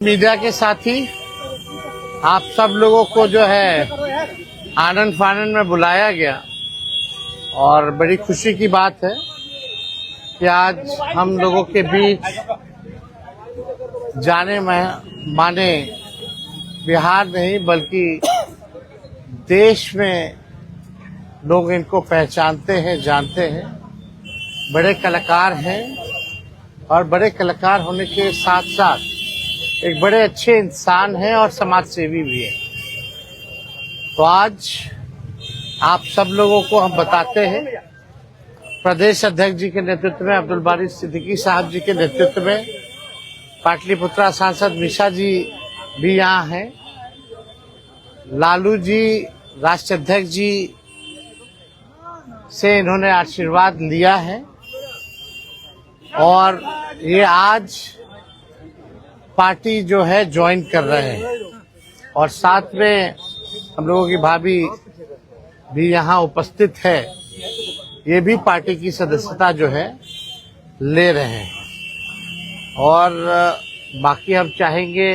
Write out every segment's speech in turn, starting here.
Media के साथी आप सब लोगों को जो है आनंद फानंद में बुलाया गया और बड़ी खुशी की बात है कि आज हम लोगों के बीच जाने माने बिहार नहीं बल्कि देश में लोग इनको पहचानते हैं, जानते हैं। बड़े कलाकार हैं और बड़े कलाकार होने के साथ साथ एक बड़े अच्छे इंसान हैं और समाज सेवी भी हैं। तो आज आप सब लोगों को हम बताते हैं, प्रदेश अध्यक्ष जी के नेतृत्व में, अब्दुल बारी सिद्दीकी साहब जी के नेतृत्व में, पाटलिपुत्रा सांसद मिशा जी भी यहाँ हैं, लालू जी राष्ट्रीय अध्यक्ष जी से इन्होंने आशीर्वाद लिया है और ये आज पार्टी जो है ज्वाइन कर रहे हैं और साथ में हम लोगों की भाभी भी यहाँ उपस्थित है। ये भी पार्टी की सदस्यता जो है ले रहे हैं और बाकी हम चाहेंगे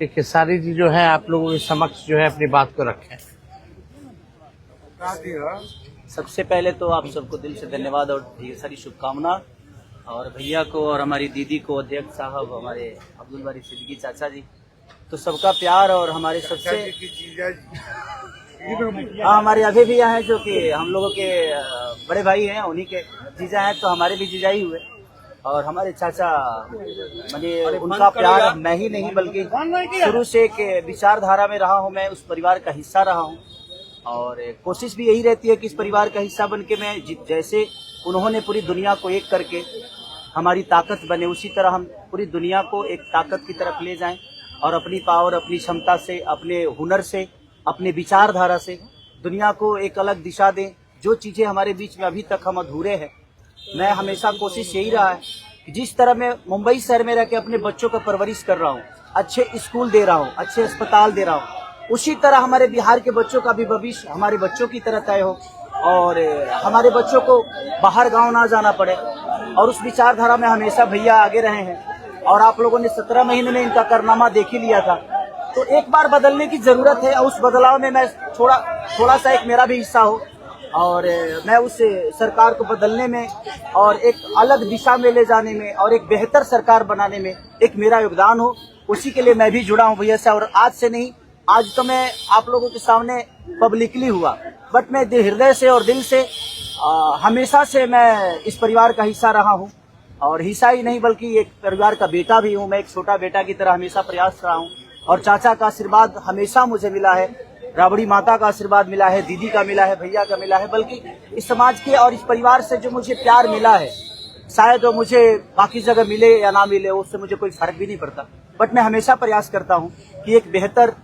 कि खेसारी जी जो है आप लोगों के समक्ष जो है अपनी बात को रखें। सबसे पहले तो आप सबको दिल से धन्यवाद और ढेर सारी शुभकामना, और भैया को और हमारी दीदी को, अध्यक्ष साहब, हमारे अब्दुल बारी सिद्दीकी चाचा जी, तो सबका प्यार और हमारे सबसे हमारे अभी भी यहाँ हैं जो कि हम लोगों के बड़े भाई हैं, उन्हीं के जीजा हैं, तो हमारे भी जीजा ही हुए। और हमारे चाचा मैंने उनका प्यार मैं ही नहीं बल्कि शुरू से एक विचारधारा में रहा हूँ, मैं उस परिवार का हिस्सा रहा हूँ और कोशिश भी यही रहती है कि इस परिवार का हिस्सा बन के मैं जैसे उन्होंने पूरी दुनिया को एक करके हमारी ताकत बने, उसी तरह हम पूरी दुनिया को एक ताकत की तरफ ले जाएं और अपनी पावर, अपनी क्षमता से, अपने हुनर से, अपने विचारधारा से दुनिया को एक अलग दिशा दें। जो चीज़ें हमारे बीच में अभी तक हम अधूरे हैं, मैं हमेशा कोशिश यही रहा है कि जिस तरह मैं मुंबई शहर में रह के अपने बच्चों का परवरिश कर रहा हूँ, अच्छे स्कूल दे रहा हूँ, अच्छे अस्पताल दे रहा हूँ, उसी तरह हमारे बिहार के बच्चों का भी भविष्य हमारे बच्चों की तरह तय हो और हमारे बच्चों को बाहर गांव ना जाना पड़े। और उस विचारधारा में हमेशा भैया आगे रहे हैं और आप लोगों ने 17 महीने में इनका कारनामा देख ही लिया था। तो एक बार बदलने की जरूरत है और उस बदलाव में मैं थोड़ा सा एक मेरा भी हिस्सा हो और मैं उस सरकार को बदलने में और एक अलग दिशा में ले जाने में और एक बेहतर सरकार बनाने में एक मेरा योगदान हो, उसी के लिए मैं भी जुड़ा हूँ भैया से। और आज से नहीं, आज तो मैं आप लोगों के सामने पब्लिकली हुआ, बट मैं हृदय से और दिल से हमेशा से मैं इस परिवार का हिस्सा रहा हूँ और हिस्सा ही नहीं बल्कि एक परिवार का बेटा भी हूँ। मैं एक छोटा बेटा की तरह हमेशा प्रयास रहा हूँ और चाचा का आशीर्वाद हमेशा मुझे मिला है, राबड़ी माता का आशीर्वाद मिला है, दीदी का मिला है, भैया का मिला है, बल्कि इस समाज के और इस परिवार से जो मुझे प्यार मिला है, शायद वो मुझे बाकी जगह मिले या ना मिले उससे मुझे कोई फर्क भी नहीं पड़ता। बट मैं हमेशा प्रयास करता हूँ कि एक बेहतर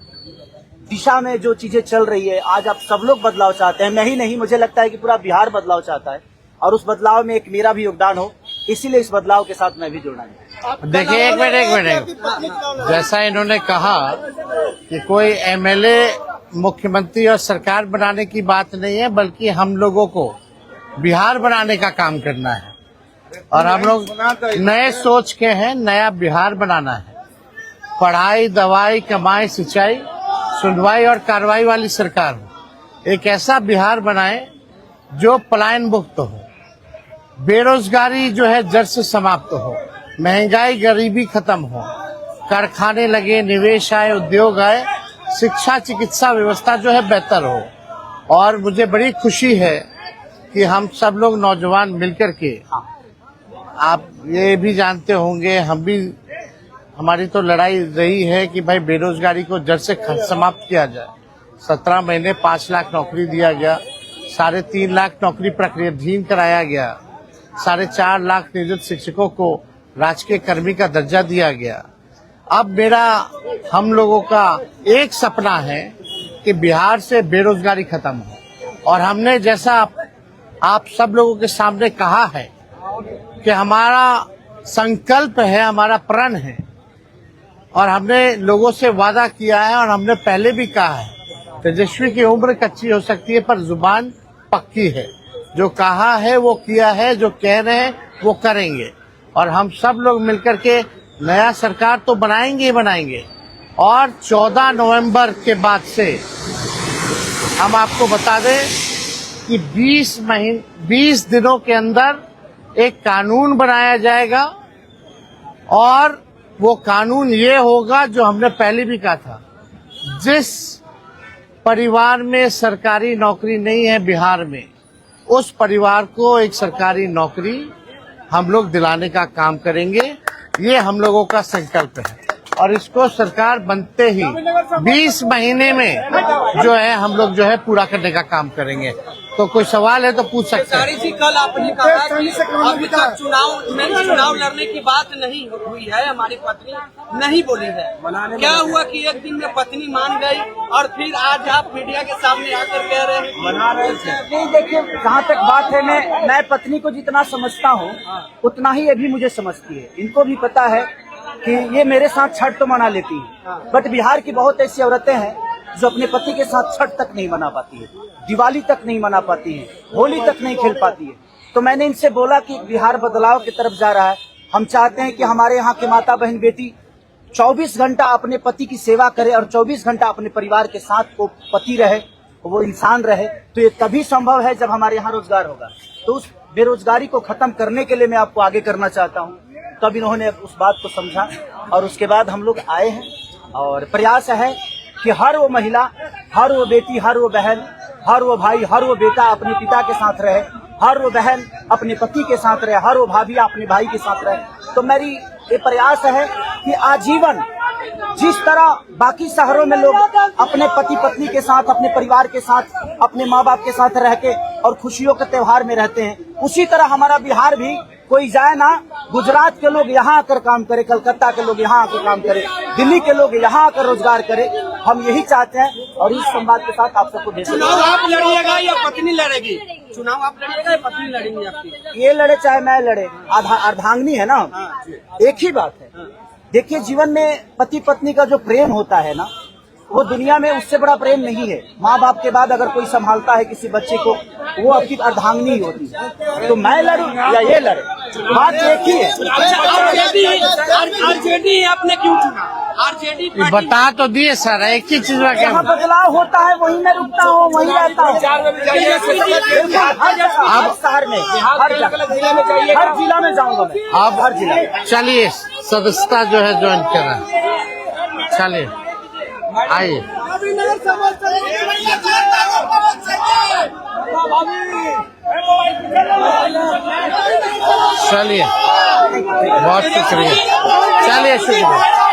दिशा में जो चीजें चल रही है, आज आप सब लोग बदलाव चाहते हैं, मैं ही नहीं, मुझे लगता है कि पूरा बिहार बदलाव चाहता है और उस बदलाव में एक मेरा भी योगदान हो, इसीलिए इस बदलाव के साथ मैं भी जुड़ना है। देखिए एक मिनट, जैसा इन्होंने कहा कि कोई एमएलए मुख्यमंत्री और सरकार बनाने की बात नहीं है बल्कि हम लोगों को बिहार बनाने का काम करना है और हम लोग नए सोच के हैं, नया बिहार बनाना है। पढ़ाई, दवाई, कमाई, सिंचाई, सुनवाई और कार्रवाई वाली सरकार हो। एक ऐसा बिहार बनाए जो पलायन मुक्त हो, बेरोजगारी जो है जड़ से समाप्त हो, महंगाई गरीबी खत्म हो, कारखाने लगे, निवेश आए, उद्योग आए, शिक्षा चिकित्सा व्यवस्था जो है बेहतर हो। और मुझे बड़ी खुशी है कि हम सब लोग नौजवान मिलकर के, आप ये भी जानते होंगे, हम भी, हमारी तो लड़ाई रही है कि भाई बेरोजगारी को जड़ से समाप्त किया जाए। 17 महीने 5 लाख नौकरी दिया गया, 3.5 लाख नौकरी प्रक्रियाधीन कराया गया, 4.5 लाख नियोजित शिक्षकों को राजकीय कर्मी का दर्जा दिया गया। अब हम लोगों का एक सपना है कि बिहार से बेरोजगारी खत्म हो और हमने जैसा आप सब लोगों के सामने कहा है कि हमारा संकल्प है, हमारा प्रण है और हमने लोगों से वादा किया है और हमने पहले भी कहा है, तेजस्वी की उम्र कच्ची हो सकती है पर जुबान पक्की है। जो कहा है वो किया है, जो कह रहे हैं वो करेंगे और हम सब लोग मिलकर के नया सरकार तो बनाएंगे ही बनाएंगे। और 14 नवंबर के बाद से हम आपको बता दें कि 20 दिनों के अंदर एक कानून बनाया जाएगा और वो कानून ये होगा जो हमने पहले भी कहा था, जिस परिवार में सरकारी नौकरी नहीं है बिहार में, उस परिवार को एक सरकारी नौकरी हम लोग दिलाने का काम करेंगे। ये हम लोगों का संकल्प है और इसको सरकार बनते ही 20 महीने में जो है हम लोग जो है पूरा करने का काम करेंगे। तो कोई सवाल है तो पूछ सकते हैं। जी, कल आपने कहा कि अभी तक चुनाव लड़ने की बात नहीं हुई है, हमारी पत्नी नहीं बोली है। क्या हुआ कि एक दिन में पत्नी मान गई और फिर आज आप मीडिया के सामने आकर कह रहे हैं मना रहे थे? नहीं, देखिए, जहाँ तक बात है, मैं पत्नी को जितना समझता हूँ उतना ही ये भी मुझे समझती है। इनको भी पता है कि ये मेरे साथ छठ तो मना लेती है, बट बिहार की बहुत ऐसी औरतें हैं जो अपने पति के साथ छठ तक नहीं मना पाती है, दिवाली तक नहीं मना पाती है, होली तक नहीं खेल पाती है। तो मैंने इनसे बोला कि बिहार बदलाव की तरफ जा रहा है। हम चाहते हैं कि हमारे यहाँ के माता बहन बेटी 24 घंटा अपने पति की सेवा करे और 24 घंटा अपने परिवार के साथ वो पति रहे, वो इंसान रहे। तो ये तभी संभव है जब हमारे यहाँ रोजगार होगा। तो उस बेरोजगारी को खत्म करने के लिए मैं आपको आगे करना चाहता हूँ। तब इन्होंने उस बात को समझा और उसके बाद हम लोग आए हैं और प्रयास है कि हर वो महिला, हर वो बेटी, हर वो बहन, हर वो भाई, हर वो बेटा अपने पिता के साथ रहे, हर वो बहन अपने पति के साथ रहे, हर वो भाभी अपने भाई के साथ रहे। तो मेरी ये प्रयास है कि आजीवन जिस तरह बाकी शहरों में लोग अपने पति पत्नी के साथ, अपने परिवार के साथ, अपने माँ बाप के साथ रह के और खुशियों के त्योहार में रहते हैं, उसी तरह हमारा बिहार भी कोई जाए ना, गुजरात के लोग यहाँ आकर काम करे, कलकत्ता के लोग यहाँ आकर काम करे, दिल्ली के लोग यहाँ आकर रोजगार करे। हम यही चाहते हैं और इस संवाद के साथ आप सबको भेज। चुनाव आप लड़िएगा या पत्नी लड़ेगी? चुनाव आप लड़िएगा या पत्नी लड़ेंगी आपकी? ये लड़े चाहे मैं लड़े, अर्धांगिनी है ना, एक ही बात है। देखिए, जीवन में पति पत्नी का जो प्रेम होता है ना, वो दुनिया में उससे बड़ा प्रेम नहीं है। माँ बाप के बाद अगर कोई संभालता है किसी बच्चे को, वो आपकी अर्धांगिनी होती है। तो मैं लड़ूं या ये लड़े, बात एक ही है। आरजेडी आपने क्यों चुना? आरजेडी बता तो दिए सर, एक ही चीज में जहाँ बदलाव होता है वहीं मैं रुकता हूँ, वहीं रहता हूँ। अब शहर में, हर जिला में जाऊंगा मैं। आप हर जिला, चलिए सदस्यता जो है ज्वाइन करा, चलिए आइए। चलिए, बहुत शुक्रिया, चलिए शुक्रिया।